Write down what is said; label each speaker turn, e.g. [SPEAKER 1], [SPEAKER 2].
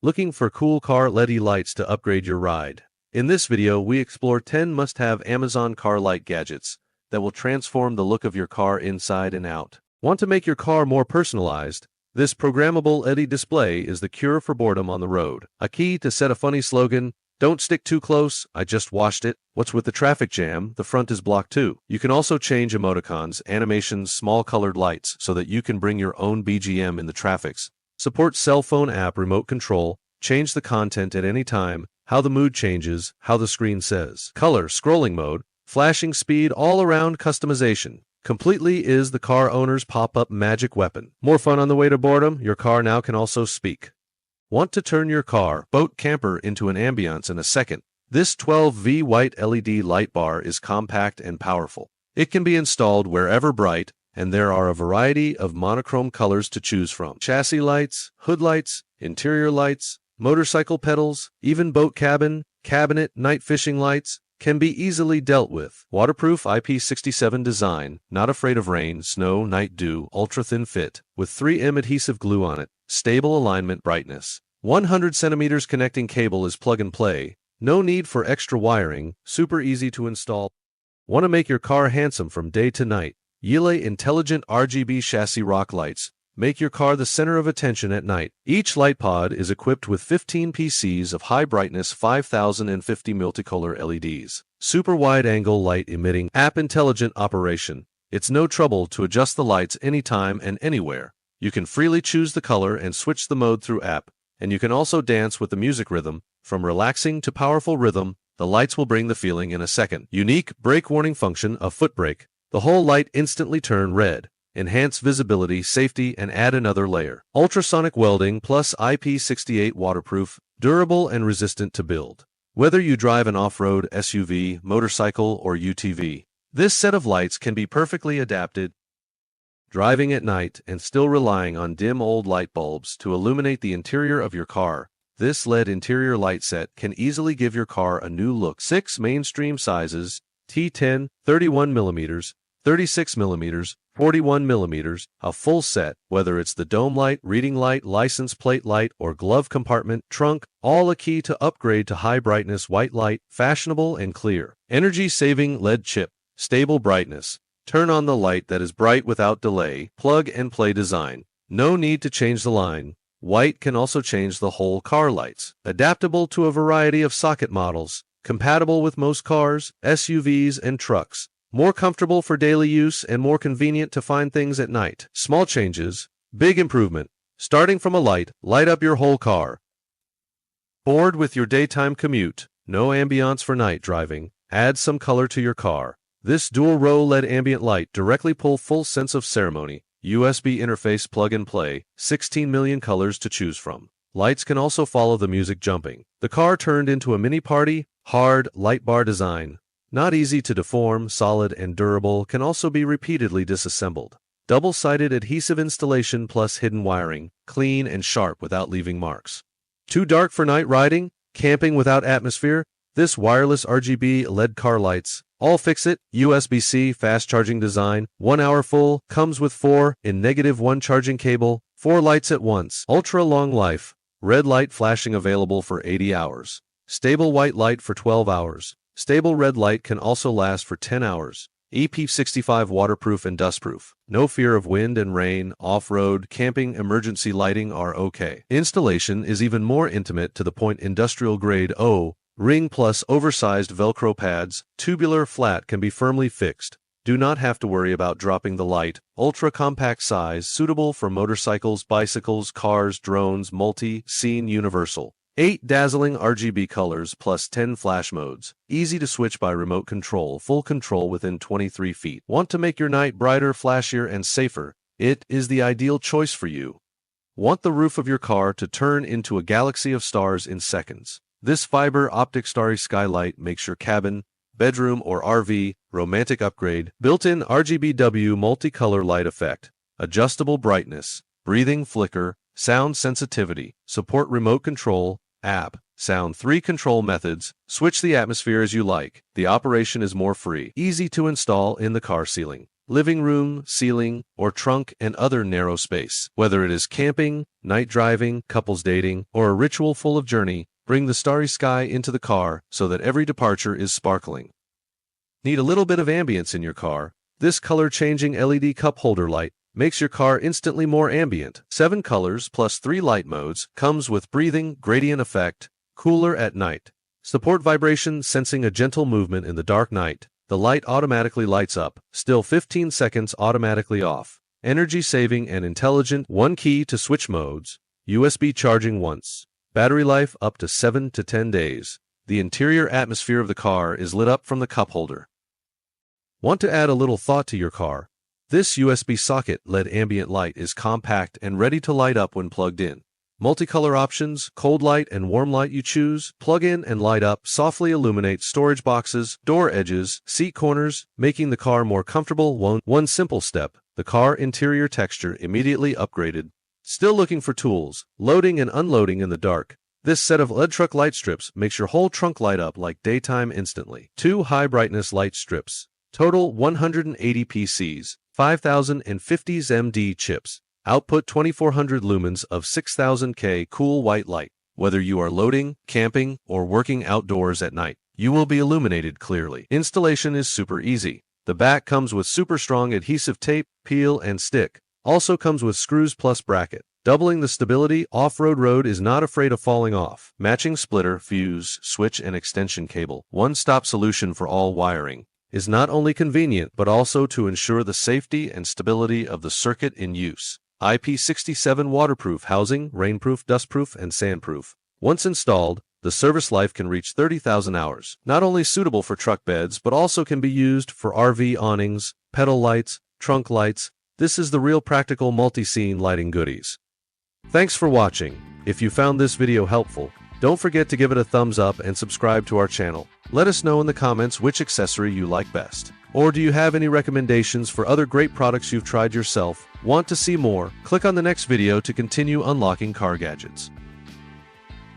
[SPEAKER 1] Looking for cool car LED lights to upgrade your ride? In this video, we explore 10 must-have Amazon car light gadgets that will transform the look of your car inside and out. Want to make your car more personalized? This programmable LED display is the cure for boredom on the road. A key to set a funny slogan: "Don't stick too close, I just washed it." What's with the traffic jam? The front is blocked too. You can also change emoticons, animations, small colored lights so that you can bring your own BGM in the traffics. Support cell phone app remote control, change the content at any time, how the mood changes, how the screen says. Color, scrolling mode, flashing speed, all around customization. Completely is the car owner's pop-up magic weapon. More fun on the way to boredom? Your car now can also speak. Want to turn your car, boat, camper into an ambience in a second? This 12V white LED light bar is compact and powerful. It can be installed wherever bright, and there are a variety of monochrome colors to choose from. Chassis lights, hood lights, interior lights, motorcycle pedals, even boat cabin, cabinet, night fishing lights can be easily dealt with. Waterproof IP67 design, not afraid of rain, snow, night dew, ultra-thin fit, with 3M adhesive glue on it, stable alignment, brightness. 100 centimeters connecting cable is plug and play, no need for extra wiring, super easy to install. Want to make your car handsome from day to night? Yile intelligent RGB chassis rock lights make your car the center of attention at night. Each light pod is equipped with 15 PCs of high brightness 5050 multicolor LEDs. Super wide angle light emitting app intelligent operation. It's no trouble to adjust the lights anytime and anywhere. You can freely choose the color and switch the mode through app, and you can also dance with the music rhythm. From relaxing to powerful rhythm, the lights will bring the feeling in a second. Unique brake warning function, a foot brake. The whole light instantly turn red, enhance visibility, safety, and add another layer. Ultrasonic welding plus IP68 waterproof, durable and resistant to build. Whether you drive an off-road SUV, motorcycle, or UTV, this set of lights can be perfectly adapted. Driving at night and still relying on dim old light bulbs to illuminate the interior of your car, this LED interior light set can easily give your car a new look. 6 mainstream sizes: T10, 31mm, 36mm, 41mm, a full set, whether it's the dome light, reading light, license plate light, or glove compartment, trunk, all a key to upgrade to high brightness white light, fashionable and clear. Energy-saving LED chip, stable brightness. Turn on the light that is bright without delay, plug and play design. No need to change the line. White can also change the whole car lights. Adaptable to a variety of socket models. Compatible with most cars, SUVs, and trucks. More comfortable for daily use and more convenient to find things at night. Small changes, big improvement. Starting from a light, light up your whole car. Bored with your daytime commute? No ambiance for night driving. Add some color to your car. This dual-row LED ambient light directly pull full sense of ceremony. USB interface plug and play. 16 million colors to choose from. Lights can also follow the music jumping. The car turned into a mini party. Hard, light bar design. Not easy to deform, solid and durable, can also be repeatedly disassembled. Double-sided adhesive installation plus hidden wiring, clean and sharp without leaving marks. Too dark for night riding? Camping without atmosphere? This wireless RGB LED car lights, all fix it. USB-C fast charging design, 1 hour full, comes with 4 in -1 charging cable, 4 lights at once. Ultra long life, red light flashing available for 80 hours. Stable white light for 12 hours. Stable red light can also last for 10 hours. EP65 waterproof and dustproof. No fear of wind and rain, off-road, camping, emergency lighting are okay. Installation is even more intimate to the point industrial grade O-ring plus oversized Velcro pads, tubular flat can be firmly fixed. Do not have to worry about dropping the light. Ultra compact size, suitable for motorcycles, bicycles, cars, drones, multi-scene universal. 8 dazzling RGB colors plus 10 flash modes. Easy to switch by remote control, full control within 23 feet. Want to make your night brighter, flashier, and safer? It is the ideal choice for you. Want the roof of your car to turn into a galaxy of stars in seconds? This fiber optic Starry skylight makes your cabin, bedroom, or RV romantic upgrade. Built-in RGBW multicolor light effect. Adjustable brightness, breathing flicker, sound sensitivity, support remote control, app, sound 3 control methods, switch the atmosphere as you like. The operation is more free. Easy to install in the car ceiling. living room, ceiling, or trunk and other narrow space. Whether it is camping, night driving, couples dating, or a ritual full of journey, bring the starry sky into the car so that every departure is sparkling. Need a little bit of ambience in your car? This color-changing LED cup holder light makes your car instantly more ambient. 7 colors plus 3 light modes, comes with breathing, gradient effect, cooler at night. Support vibration, sensing a gentle movement in the dark night. The light automatically lights up, still 15 seconds automatically off. Energy saving and intelligent, 1 key to switch modes. USB charging once. Battery life up to 7 to 10 days. The interior atmosphere of the car is lit up from the cup holder. Want to add a little thought to your car? This USB socket-led ambient light is compact and ready to light up when plugged in. Multicolor options, cold light and warm light you choose, plug in and light up, softly illuminate storage boxes, door edges, seat corners, making the car more comfortable. One simple step, the car interior texture immediately upgraded. Still looking for tools, loading and unloading in the dark? This set of LED truck light strips makes your whole trunk light up like daytime instantly. 2 high brightness light strips. Total 180 PCs, 5050 MD chips. Output 2400 lumens of 6000 K cool white light. Whether you are loading, camping, or working outdoors at night, you will be illuminated clearly. Installation is super easy. The back comes with super strong adhesive tape, peel and stick. Also comes with screws plus bracket. Doubling the stability, off-road road is not afraid of falling off. Matching splitter, fuse, switch and extension cable. One-stop solution for all wiring. Is not only convenient but also to ensure the safety and stability of the circuit in use. IP67 waterproof housing, rainproof, dustproof, and sandproof. Once installed, the service life can reach 30,000 hours. Not only suitable for truck beds but also can be used for RV awnings, pedal lights, trunk lights. This is the real practical multi-scene lighting goodies. Thanks for watching. If you found this video helpful, don't forget to give it a thumbs up and subscribe to our channel. Let us know in the comments which accessory you like best. Or do you have any recommendations for other great products you've tried yourself? Want to see more? Click on the next video to continue unlocking car gadgets.